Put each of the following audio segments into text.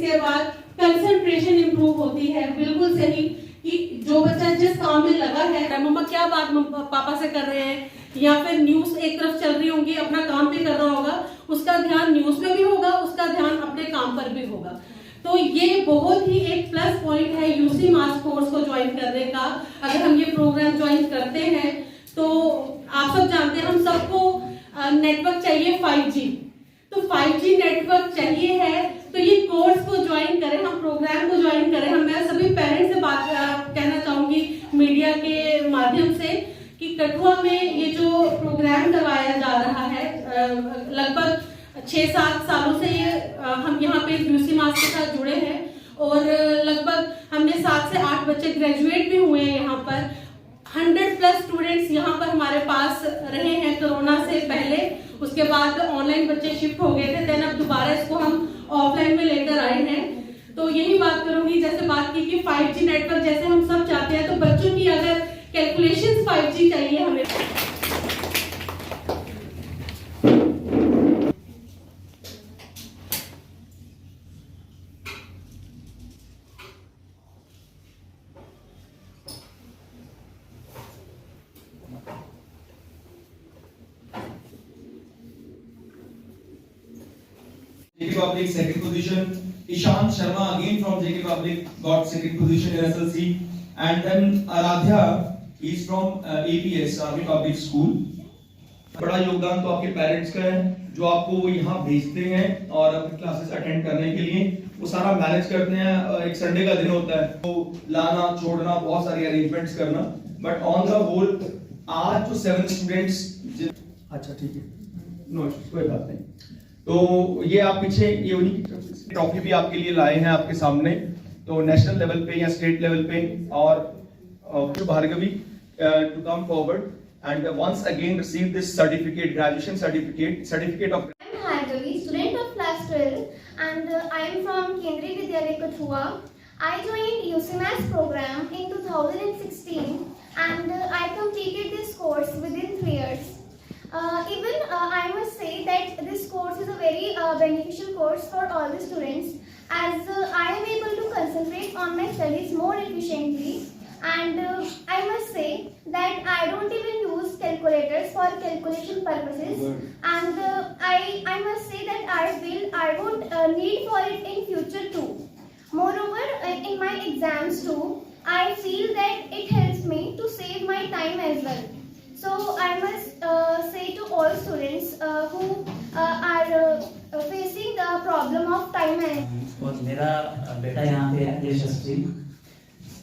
इसके बाद concentration improve होती है। बिल्कुल सही कि जो बच्चा जिस काम में लगा है, मम्मा क्या बात पापा से कर रहे हैं, या फिर न्यूज एक तरफ चल रही होंगी, अपना काम भी कर रहा होगा, उसका ध्यान न्यूज में भी होगा, उसका ध्यान अपने काम पर भी होगा। तो ये बहुत ही एक प्लस पॉइंट है यूसी मास कोर्स को ज्वाइन करने का। अगर हम ये प्रोग्राम ज्वाइन करते हैं तो आप सब जानते हैं, हम सबको नेटवर्क चाहिए 5G, तो 5G नेटवर्क चाहिए है, तो ये कोर्स को ज्वाइन करें, हम प्रोग्राम को ज्वाइन करें। हम मैं सभी पेरेंट्स से बात कहना चाहूंगी मीडिया के माध्यम से कि कठुआ में ये जो प्रोग्राम करवाया जा रहा है, लगभग 6-7 सालों से ये हम यहाँ पे यूसी मास के साथ जुड़े हैं, और लगभग हमने 7 से 8 बच्चे ग्रेजुएट भी हुए हैं यहाँ पर। 100+ स्टूडेंट्स यहाँ पर हमारे पास रहे हैं कोरोना से पहले, उसके बाद ऑनलाइन बच्चे शिफ्ट हो गए थे, देन अब दोबारा इसको हम ऑफलाइन में लेकर आए हैं। तो यही बात करूंगी, जैसे बात की कि 5G नेटवर्क जैसे हम सब चाहते हैं, तो बच्चों की अगर कैलकुलेशंस 5G चाहिए हमें। JK Public second position. Ishan Sharma again from JK Public got second position in SLC, and then Aradhya is from APS Army Public School. बड़ा योगदान तो आपके पेरेंट्स का है जो आपको यहाँ भेजते हैं और अपनी क्लासेस अटेंड करने के लिए, वो सारा मैनेज करते हैं। एक संडे का दिन होता है तो लाना छोड़ना, बहुत सारी अरेंजमेंट्स करना, बट ऑन द होल आज जो 7 स्टूडेंट्स, अच्छा ठीक है, नो कोई बात नहीं। तो ये आप पीछे ये उन्हीं की तरफ से ट्रॉफी भी आपके लिए लाए हैं आपके सामने, तो नेशनल लेवल पे या स्टेट लेवल पे, और Bhargavi to come forward and once again received this certificate, graduation certificate of. I am Bhargavi, student of class 12, and I am from Kendriya Vidyalaya Kathua. I joined UCMAS program in 2016, and I completed this course within 3 years. I must say that this course is a very beneficial course for all the students, as I am able to concentrate on my studies more efficiently. And I must say that I don't even use calculators for calculation purposes, and I must say that I would need for it in future too. Moreover, in my exams too, I feel that it helps me to save my time as well. So I must say to all students who are facing the problem of time management. और मेरा बेटा यहाँ पे है यशस्वी,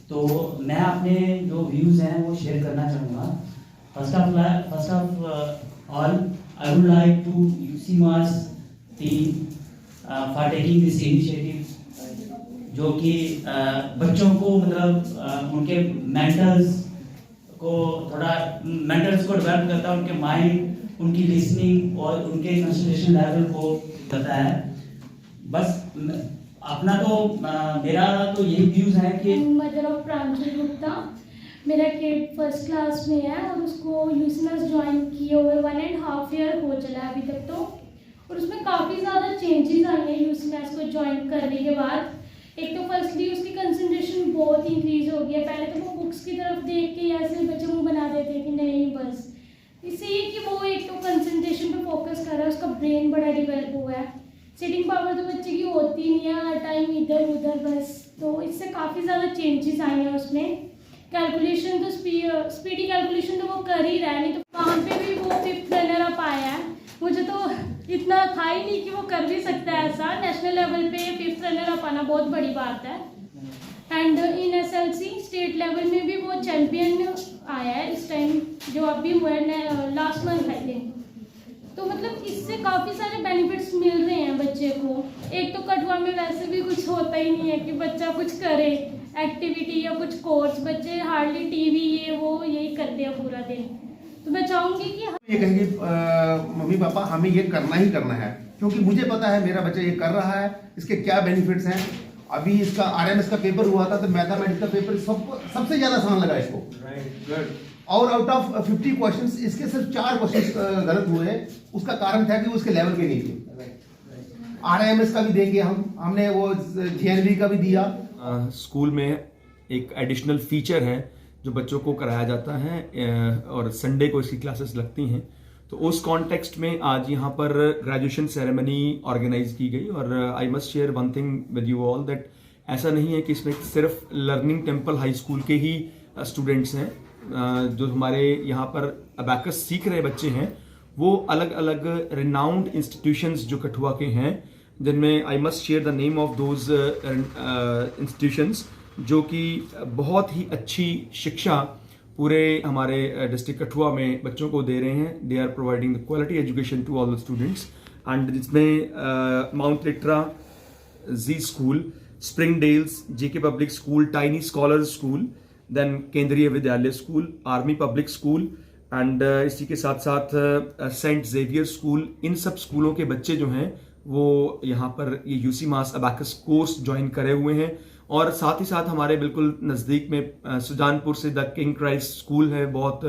तो मैं अपने जो व्यूज हैं वो शेयर करना चाहूँगा। First of all I would like to UCMAS team for taking this initiative, जो कि बच्चों को मतलब उनके मेंटल्स को डेवलप करता है, उनके माइंड, उनकी लिसनिंग और उनके कंसंट्रेशन लेवल को करता है। बस अपना तो मेरा तो यही व्यूज है कि मदर ऑफ प्रांजल गुप्ता, मेरा किड 1st क्लास में है और उसको यूसीएमएस ज्वाइन किए हुए 1.5 ईयर हो चला है अभी तक तो, और उसमें काफ़ी ज़्यादा चेंजेस आई हैं यूसीएमएस को ज्वाइन करने के बाद। एक तो फर्स्टली उसकी कंसंट्रेशन बहुत इंक्रीज हो गया। पहले तो वो बुक्स की तरफ देख के ऐसे बच्चे मुँह बना देते कि नहीं बस, इससे ये कि वो एक तो कंसंट्रेशन पे फोकस कर रहा है, उसका ब्रेन बड़ा डेवलप हुआ है। सिटिंग पावर तो बच्चे की होती नहीं है, हर टाइम इधर उधर बस, तो इससे काफ़ी ज़्यादा चेंजेस आए हैं उसमें। कैलकुलेशन तो स्पीडी कैलकुलेशन तो वो कर ही रहा है, नहीं तो काम पे भी वो 5th रनर अप आया है। मुझे तो इतना था ही नहीं कि वो कर भी सकता है ऐसा। नेशनल लेवल पे 5th रनर अप आना बहुत बड़ी बात है। And in SLC state level में भी वो चैम्पियन आया है इस टाइम, जो अभी हुआ है लास्ट मंथ आई थिंक। तो मतलब इससे काफ़ी सारे बेनिफिट्स मिल रहे हैं बच्चे को। एक तो कठुआ में वैसे भी कुछ होता ही नहीं है कि बच्चा कुछ करे एक्टिविटी या कुछ कोर्स, बच्चे हार्डली टीवी ये वो यही करते हैं पूरा दिन। तो मैं चाहूँगी कि ये कहेंगे मम्मी पापा हमें ये करना ही करना है, क्योंकि मुझे पता है मेरा बच्चा ये कर रहा है, इसके क्या बेनिफिट्स हैं। अभी इसका आरएमएस का पेपर हुआ था तो मैथमेटिक्स का पेपर सबसे ज़्यादा आसान लगा इसको, गुड। और आउट ऑफ 50 क्वेश्चंस इसके सिर्फ 4 क्वेश्चंस गलत हुए। उसका कारण था कि वो उसके लेवल के नहीं थे। RIMS का भी देंगे हमने वो GNV का भी दिया। स्कूल में एक एडिशनल फीचर है जो बच्चों को कराया जाता है और संडे को इसकी क्लासेस लगती हैं। तो उस कॉन्टेक्स्ट में आज यहाँ पर ग्रेजुएशन सेरेमनी ऑर्गेनाइज की गई और I must share one thing with you all that ऐसा नहीं है कि इसमें सिर्फ लर्निंग टेम्पल हाई स्कूल के ही स्टूडेंट्स हैं। जो हमारे यहाँ पर अबैकस सीख रहे बच्चे हैं वो अलग अलग रिनाउंड इंस्टीट्यूशंस जो कठुआ के हैं, जिनमें I must share the name of those institutions जो कि बहुत ही अच्छी शिक्षा पूरे हमारे डिस्ट्रिक्ट कठुआ में बच्चों को दे रहे हैं। They are providing the quality education to all the students and जिसमें Mount Litera, Zee school, Springdales, JK public school, tiny scholars school, then Kendriya Vidyalaya school, army public school and इसी के साथ साथ सेंट जेवियर स्कूल, इन सब स्कूलों के बच्चे जो हैं वो यहाँ पर ये यूसी मास अबैकस कोर्स ज्वाइन करे हुए हैं। और साथ ही साथ हमारे बिल्कुल नज़दीक में सुजानपुर से द किंग क्राइस्ट स्कूल है, बहुत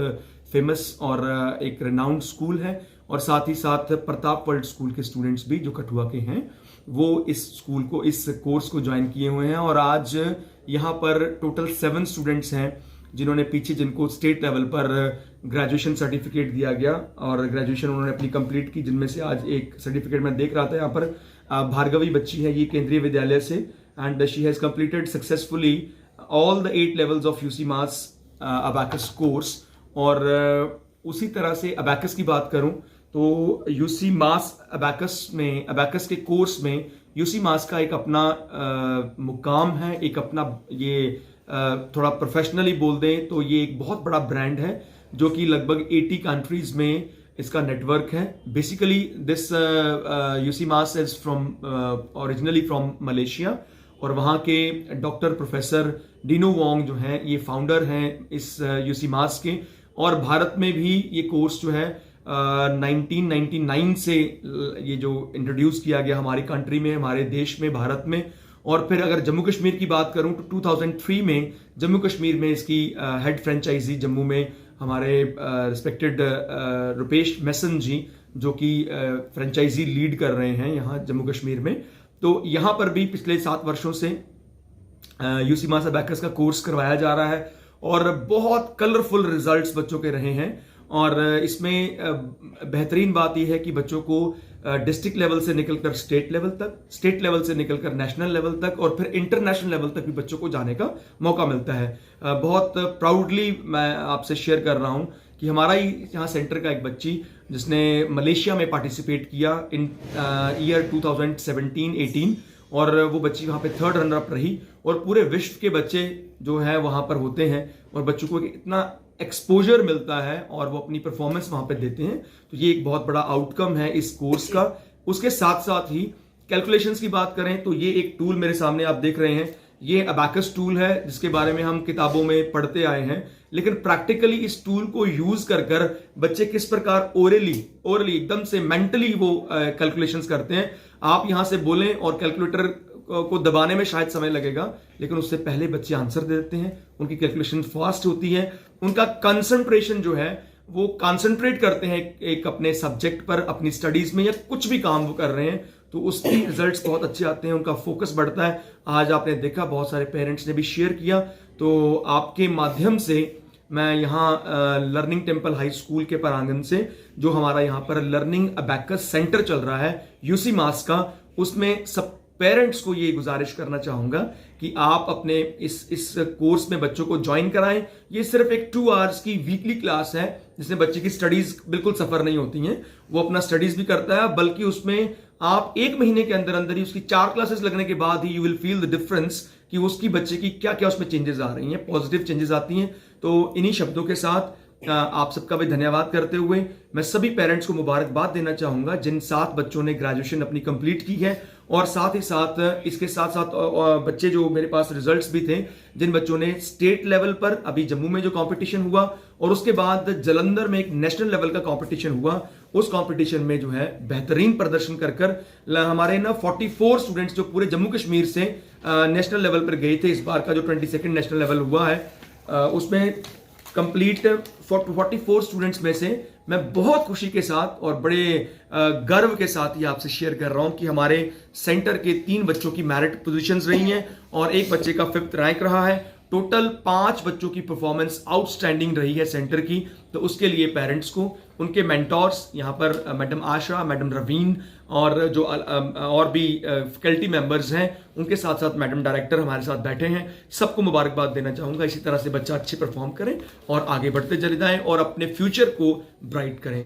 फेमस और एक रिनाउंड स्कूल है। और साथ ही साथ प्रताप वर्ल्ड स्कूल के स्टूडेंट्स भी जो कठुआ के हैं वो इस स्कूल को, इस कोर्स को ज्वाइन किए हुए हैं। और आज यहाँ पर टोटल 7 स्टूडेंट्स हैं जिन्होंने पीछे जिनको स्टेट लेवल पर ग्रेजुएशन सर्टिफिकेट दिया गया और ग्रेजुएशन उन्होंने अपनी कंप्लीट की, जिनमें से आज एक सर्टिफिकेट मैं देख रहा था यहाँ पर भार्गवी बच्ची है, ये केंद्रीय विद्यालय से, and she has completed successfully all the 8 levels of UC mass abacus course. और उसी तरह से अबैकस की बात करूं तो यूसी मास अबैकस में, अबैकस के कोर्स में यूसी मास का एक अपना मुकाम है, एक अपना ये थोड़ा प्रोफेशनली बोल दें तो ये एक बहुत बड़ा ब्रांड है जो कि लगभग 80 कंट्रीज में इसका नेटवर्क है। Basically this UC mass is from originally from Malaysia और वहाँ के डॉक्टर प्रोफेसर डिनो वोंग जो हैं ये फाउंडर हैं इस यूसी मास के। और भारत में भी ये कोर्स जो है 1999 से ये जो इंट्रोड्यूस किया गया हमारी कंट्री में, हमारे देश में, भारत में। और फिर अगर जम्मू कश्मीर की बात करूं तो 2003 में जम्मू कश्मीर में इसकी हेड फ्रेंचाइजी जम्मू में हमारे रिस्पेक्टेड रुपेश मेसन जी जो कि फ्रेंचाइजी लीड कर रहे हैं यहाँ जम्मू कश्मीर में। तो यहाँ पर भी पिछले 7 वर्षों से यूसी मास अबैकस का कोर्स करवाया जा रहा है और बहुत कलरफुल रिजल्ट्स बच्चों के रहे हैं। और इसमें बेहतरीन बात यह है कि बच्चों को डिस्ट्रिक्ट लेवल से निकलकर स्टेट लेवल तक, स्टेट लेवल से निकलकर नेशनल लेवल तक और फिर इंटरनेशनल लेवल तक भी बच्चों को जाने का मौका मिलता है। बहुत प्राउडली मैं आपसे शेयर कर रहा हूं कि हमारा ही यहाँ सेंटर का एक बच्ची जिसने मलेशिया में पार्टिसिपेट किया इन ईयर 2017-18 और वो बच्ची वहाँ पे 3rd रनर अप रही। और पूरे विश्व के बच्चे जो है वहाँ पर होते हैं और बच्चों को इतना एक्सपोजर मिलता है और वो अपनी परफॉर्मेंस वहाँ पे देते हैं। तो ये एक बहुत बड़ा आउटकम है इस कोर्स का। उसके साथ साथ ही कैलकुलेशंस की बात करें तो ये एक टूल मेरे सामने आप देख रहे हैं, ये अबैकस टूल है जिसके बारे में हम किताबों में पढ़ते आए हैं, लेकिन प्रैक्टिकली इस टूल को यूज कर बच्चे किस प्रकार ओरली एकदम से मेंटली वो कैलकुलेशंस करते हैं। आप यहां से बोलें और कैलकुलेटर को दबाने में शायद समय लगेगा, लेकिन उससे पहले बच्चे आंसर दे देते हैं, उनकी कैलकुलेशन फास्ट होती है, उनका कंसंट्रेशन जो है वो कंसंट्रेट करते हैं एक अपने सब्जेक्ट पर, अपनी स्टडीज में या कुछ भी काम वो कर रहे हैं तो उसकी रिजल्ट्स बहुत अच्छे आते हैं, उनका फोकस बढ़ता है। आज आपने देखा बहुत सारे पेरेंट्स ने भी शेयर किया, तो आपके माध्यम से मैं यहाँ लर्निंग टेम्पल हाई स्कूल के प्रांगण से जो हमारा यहाँ पर लर्निंग अबैकस सेंटर चल रहा है यूसी मास का, उसमें सब पेरेंट्स को ये गुजारिश करना चाहूंगा कि आप अपने इस कोर्स में बच्चों को ज्वाइन कराएं। ये सिर्फ एक 2 आवर्स की वीकली क्लास है जिसमें बच्चे की स्टडीज बिल्कुल सफर नहीं होती हैं, वो अपना स्टडीज भी करता है, बल्कि उसमें आप 1 महीने के अंदर अंदर ही उसकी 4 क्लासेस लगने के बाद ही you will feel the difference कि उसकी बच्चे की क्या क्या उसमें चेंजेस आ रही हैं, पॉजिटिव चेंजेस आती हैं। तो इन्हीं शब्दों के साथ आप सबका भी धन्यवाद करते हुए मैं सभी पेरेंट्स को मुबारकबाद देना चाहूंगा जिन 7 बच्चों ने ग्रेजुएशन अपनी कंप्लीट की है। और साथ ही साथ इसके साथ साथ बच्चे जो मेरे पास रिजल्ट्स भी थे, जिन बच्चों ने स्टेट लेवल पर अभी जम्मू में जो कंपटीशन हुआ और उसके बाद जलंधर में एक नेशनल लेवल का कंपटीशन हुआ, उस कंपटीशन में जो है बेहतरीन प्रदर्शन कर हमारे ना 44 स्टूडेंट्स जो पूरे जम्मू कश्मीर से नेशनल लेवल पर गए थे। इस बार का जो 22nd नेशनल लेवल हुआ है उसमें कंप्लीट 44 स्टूडेंट्स में से मैं बहुत खुशी के साथ और बड़े गर्व के साथ ये आपसे शेयर कर रहा हूं कि हमारे सेंटर के 3 बच्चों की मेरिट पोजीशंस रही हैं और एक बच्चे का 5th रैंक रहा है। टोटल 5 बच्चों की परफॉर्मेंस आउटस्टैंडिंग रही है सेंटर की। तो उसके लिए पेरेंट्स को, उनके मेंटोर्स यहाँ पर मैडम आशा, मैडम रवीन और जो और भी फैकल्टी मेंबर्स हैं, उनके साथ साथ मैडम डायरेक्टर हमारे साथ बैठे हैं, सबको मुबारकबाद देना चाहूँगा। इसी तरह से बच्चा अच्छे परफॉर्म करें और आगे बढ़ते चले जाएं और अपने फ्यूचर को ब्राइट करें।